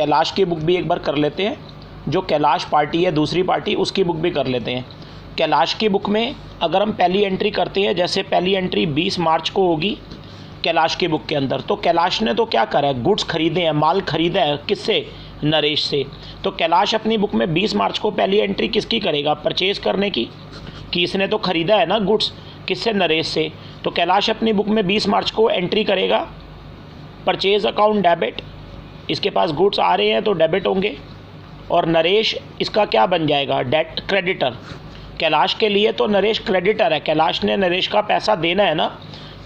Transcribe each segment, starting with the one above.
कैलाश की बुक भी एक बार कर लेते हैं, जो कैलाश पार्टी है दूसरी पार्टी, उसकी बुक भी कर लेते हैं। कैलाश की बुक में अगर हम पहली एंट्री करते हैं, जैसे पहली एंट्री 20 मार्च को होगी कैलाश की बुक के अंदर, तो कैलाश ने तो क्या करा है, गुड्स खरीदे हैं, माल खरीदा है, किससे, नरेश से। तो कैलाश अपनी बुक में 20 मार्च को पहली एंट्री किसकी करेगा, परचेज करने की, कि इसने तो ख़रीदा है ना गुड्स, किससे, नरेश से। तो कैलाश अपनी बुक में 20 मार्च को एंट्री करेगा परचेज अकाउंट डेबिट, इसके पास गुड्स आ रहे हैं तो डेबिट होंगे, और नरेश इसका क्या बन जाएगा, डेट, क्रेडिटर। कैलाश के लिए तो नरेश क्रेडिटर है, कैलाश ने नरेश का पैसा देना है ना,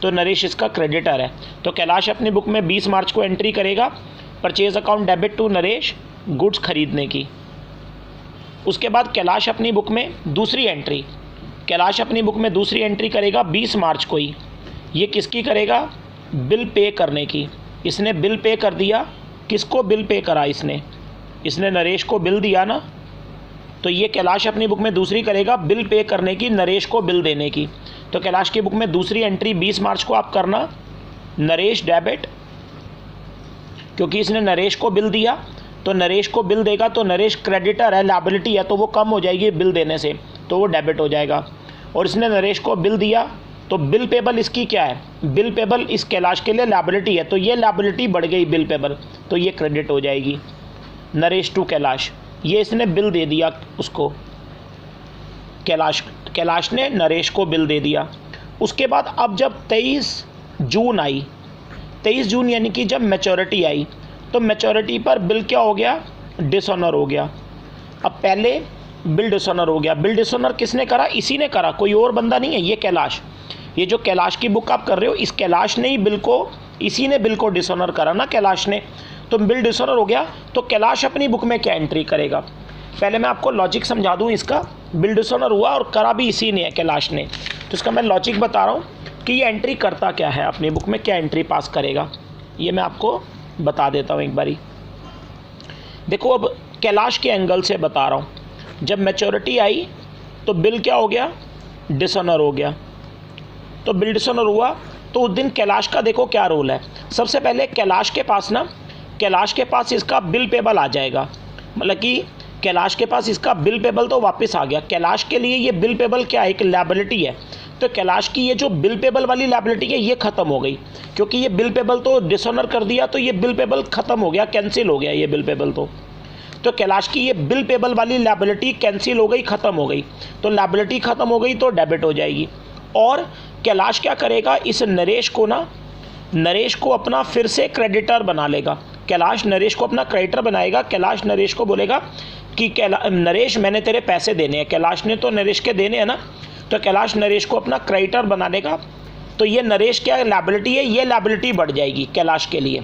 तो नरेश इसका क्रेडिटर है। तो कैलाश अपनी बुक में 20 मार्च को एंट्री करेगा purchase account debit to Naresh, goods खरीदने की। उसके बाद कैलाश अपनी बुक में दूसरी एंट्री, कैलाश अपनी बुक में दूसरी एंट्री करेगा 20 मार्च को ही, ये किसकी करेगा, बिल पे करने की। इसने बिल पे कर दिया, किसको बिल पे करा, इसने नरेश को बिल दिया ना, तो ये कैलाश अपनी बुक में दूसरी करेगा बिल पे करने की, नरेश को बिल देने की। तो कैलाश की बुक में दूसरी एंट्री 20 मार्च को आप करना नरेश डेबिट, क्योंकि इसने नरेश को बिल दिया, तो नरेश को बिल देगा तो नरेश क्रेडिटर है, लायबिलिटी है, तो वो कम हो जाएगी बिल देने से, तो वो डेबिट हो जाएगा। और इसने नरेश को बिल दिया तो बिल पेबल इसकी क्या है, बिल पेबल इस कैलाश के लिए लायबिलिटी है, तो ये लायबिलिटी बढ़ गई बिल पेबल, तो ये क्रेडिट हो जाएगी नरेश टू कैलाश। ये इसने बिल दे दिया उसको, कैलाश ने नरेश को बिल दे दिया। उसके बाद अब जब 23 जून आई, 23 जून यानी कि जब मैच्योरिटी आई, तो मैच्योरिटी पर बिल क्या हो गया, डिसऑनर हो गया। अब पहले बिल डिसऑनर हो गया, बिल डिसऑनर किसने करा, इसी ने करा, कोई और बंदा नहीं है, ये कैलाश, ये जो कैलाश की बुक आप कर रहे हो, इस कैलाश ने ही बिल को, इसी ने बिल को डिसऑनर करा ना कैलाश ने, तो बिल डिसऑनर हो गया। तो कैलाश अपनी बुक में क्या एंट्री करेगा, पहले मैं आपको लॉजिक समझा दूं इसका। बिल डिसऑनर हुआ और करा भी इसी ने है, कैलाश ने, तो इसका मैं लॉजिक बता रहा हूँ कि ये एंट्री करता क्या है, अपनी बुक में क्या एंट्री पास करेगा, ये मैं आपको बता देता हूँ एक बारी। देखो अब कैलाश के एंगल से बता रहा हूँ। जब मैच्योरिटी आई तो बिल क्या हो गया, डिसऑनर हो गया। तो बिल डिसऑनर हुआ तो उस दिन कैलाश का देखो क्या रोल है। सबसे पहले कैलाश के पास इसका बिल पेबल आ जाएगा, मतलब कि कैलाश के पास इसका बिल पेबल तो वापस आ गया। कैलाश के लिए ये बिल पेबल क्या है, एक लायबिलिटी है, तो कैलाश की ये जो बिल पेबल वाली लायबिलिटी है ये ख़त्म हो गई, क्योंकि ये बिल पेबल तो डिसऑनर कर दिया, तो ये बिल पेबल ख़त्म हो गया, कैंसिल हो गया ये बिल पेबल। तो कैलाश की ये बिल पेबल वाली लायबिलिटी कैंसिल हो गई, ख़त्म हो गई, तो लायबिलिटी ख़त्म हो गई तो डेबिट हो जाएगी। और कैलाश क्या करेगा, इस नरेश को अपना फिर से क्रेडिटर बना लेगा। कैलाश नरेश को अपना क्रेडिटर बनाएगा। कैलाश नरेश को बोलेगा कि नरेश मैंने तेरे पैसे देने हैं, कैलाश ने तो नरेश के देने हैं ना, तो कैलाश नरेश को अपना क्रेडिटर बना देगा। तो ये नरेश क्या लायबिलिटी है, ये लायबिलिटी बढ़ जाएगी कैलाश के लिए,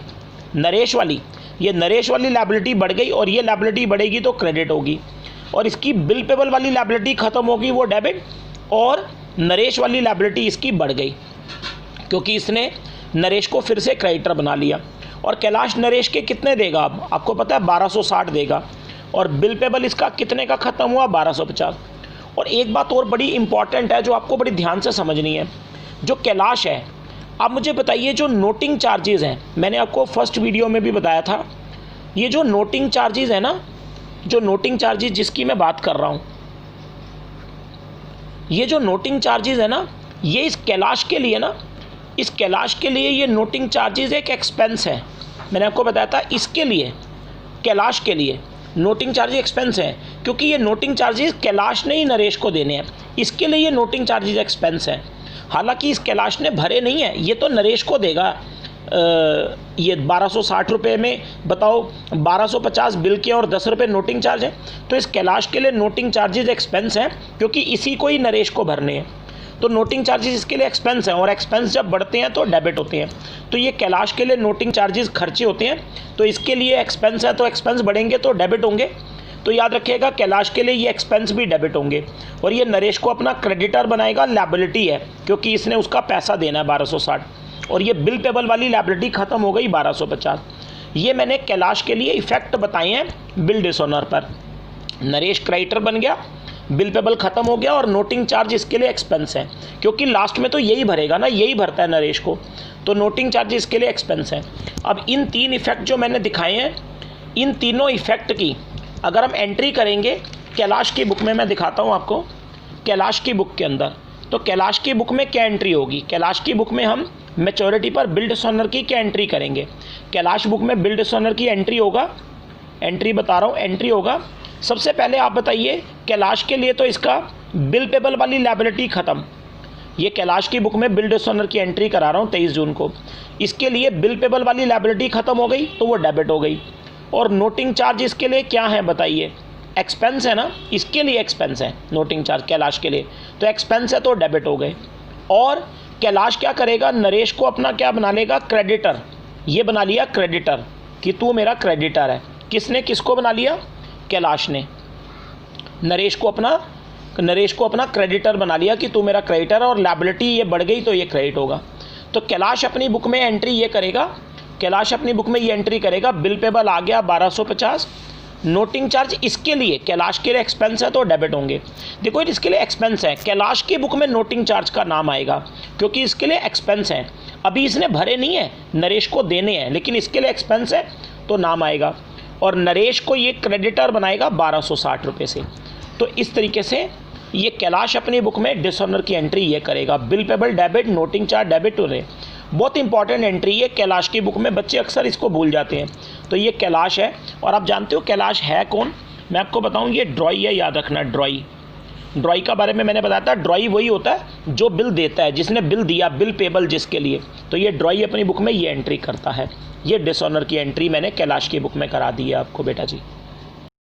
नरेश वाली लायबिलिटी बढ़ गई, और ये लायबिलिटी बढ़ेगी तो क्रेडिट होगी, और इसकी बिल पेबल वाली लायबिलिटी ख़त्म होगी, वो डेबिट, और नरेश वाली लायबिलिटी इसकी बढ़ गई, क्योंकि इसने नरेश को फिर से क्रेडिटर बना लिया। और कैलाश नरेश के कितने देगा, अब आपको पता है 1260 देगा, और बिल पेबल इसका कितने का ख़त्म हुआ, 1250। और एक बात और बड़ी इंपॉर्टेंट है जो आपको बड़ी ध्यान से समझनी है, जो कैलाश है, आप मुझे बताइए जो नोटिंग चार्जेस हैं, मैंने आपको फर्स्ट वीडियो में भी बताया था, ये जो नोटिंग चार्जेस है ना, जो नोटिंग चार्जेस जिसकी मैं बात कर रहा हूँ, ये जो नोटिंग चार्जेस है ना, ये इस कैलाश के लिए ना, इस कैलाश के लिए ये नोटिंग चार्जेस एक एक्सपेंस है। मैंने आपको बताया था इसके लिए, कैलाश के लिए नोटिंग चार्जेस एक्सपेंस है, क्योंकि ये नोटिंग चार्जेस कैलाश ने ही नरेश को देने हैं, इसके लिए ये नोटिंग चार्जेस एक्सपेंस है। हालांकि इस कैलाश ने भरे नहीं है, ये तो नरेश को देगा। ये 1260 रुपये में बताओ, 1250 बिल के और 10 रुपये नोटिंग चार्ज है, तो इस कैलाश के लिए नोटिंग चार्जेस एक्सपेंस हैं, क्योंकि इसी को ही नरेश को भरने हैं। तो नोटिंग चार्जेस इसके लिए एक्सपेंस हैं, और एक्सपेंस जब बढ़ते हैं तो डेबिट होते हैं। तो ये कैलाश के लिए नोटिंग चार्जेस खर्चे होते हैं, तो इसके लिए एक्सपेंस है, तो एक्सपेंस बढ़ेंगे तो डेबिट होंगे। तो याद रखिएगा कैलाश के लिए ये एक्सपेंस भी डेबिट होंगे, और ये नरेश को अपना क्रेडिटर बनाएगा, लायबिलिटी है, क्योंकि इसने उसका पैसा देना है 1260, और ये बिल पेबल वाली लायबिलिटी ख़त्म हो गई 1250। ये मैंने कैलाश के लिए इफ़ेक्ट बताए हैं बिल डिसऑनर पर। नरेश क्रेडिटर बन गया, बिल पेबल ख़त्म हो गया, और नोटिंग चार्ज इसके लिए एक्सपेंस है, क्योंकि लास्ट में तो यही भरेगा ना, यही भरता है नरेश को, तो नोटिंग चार्ज इसके लिए एक्सपेंस है। अब इन तीन इफ़ेक्ट जो मैंने दिखाए हैं, इन तीनों इफेक्ट की अगर हम एंट्री करेंगे कैलाश की बुक में, मैं दिखाता हूँ आपको कैलाश की बुक के अंदर, तो कैलाश की बुक में क्या एंट्री होगी। कैलाश की बुक में हम मैच्योरिटी पर बिल डिसऑनर की क्या एंट्री करेंगे। कैलाश बुक में बिल डिसऑनर की एंट्री होगा, एंट्री बता रहा हूँ, एंट्री होगा सबसे पहले आप बताइए कैलाश के लिए तो इसका बिल पेबल वाली लायबिलिटी ख़त्म। ये कैलाश की बुक में बिल डिसऑनर की एंट्री करा रहा हूँ 23 जून को, इसके लिए बिल पेबल वाली लायबिलिटी ख़त्म हो गई तो वो डेबिट हो गई। और नोटिंग चार्ज इसके लिए क्या है बताइए, एक्सपेंस है ना, इसके लिए एक्सपेंस है नोटिंग चार्ज कैलाश के लिए, तो एक्सपेंस है तो डेबिट हो गए। और कैलाश क्या करेगा, नरेश को अपना क्या बना लेगा, क्रेडिटर। ये बना लिया क्रेडिटर कि तू मेरा क्रेडिटर है। किसने किसको बना लिया, कैलाश ने नरेश को अपना क्रेडिटर बना लिया कि तू मेरा क्रेडिटर, और लायबिलिटी ये बढ़ गई तो ये क्रेडिट होगा। तो कैलाश अपनी बुक में एंट्री ये करेगा, कैलाश अपनी बुक में ये एंट्री करेगा, बिल पेबल आ गया 1250, नोटिंग चार्ज इसके लिए कैलाश के लिए एक्सपेंस है तो डेबिट होंगे। देखो इसके लिए एक्सपेंस है, कैलाश की बुक में नोटिंग चार्ज का नाम आएगा क्योंकि इसके लिए एक्सपेंस है, अभी इसने भरे नहीं है, नरेश को देने हैं, लेकिन इसके लिए एक्सपेंस है तो नाम आएगा। और नरेश को ये क्रेडिटर बनाएगा 1260 रुपये से। तो इस तरीके से ये कैलाश अपनी बुक में डिसऑनर की एंट्री ये करेगा, bill payable debit, noting charge debit हो रहे। बहुत इंपॉर्टेंट एंट्री है कैलाश की बुक में, बच्चे अक्सर इसको भूल जाते हैं। तो ये कैलाश है, और आप जानते हो कैलाश है कौन, मैं आपको बताऊं, ये ड्रॉई है, याद रखना ड्रॉई। ड्रॉई का बारे में मैंने बताया था, ड्रॉई वही होता है जो बिल देता है, जिसने बिल दिया, बिल पेबल जिसके लिए, तो ये ड्रॉई अपनी बुक में ये एंट्री करता है। ये डिसऑनर की एंट्री मैंने कैलाश की बुक में करा दी है आपको बेटा जी।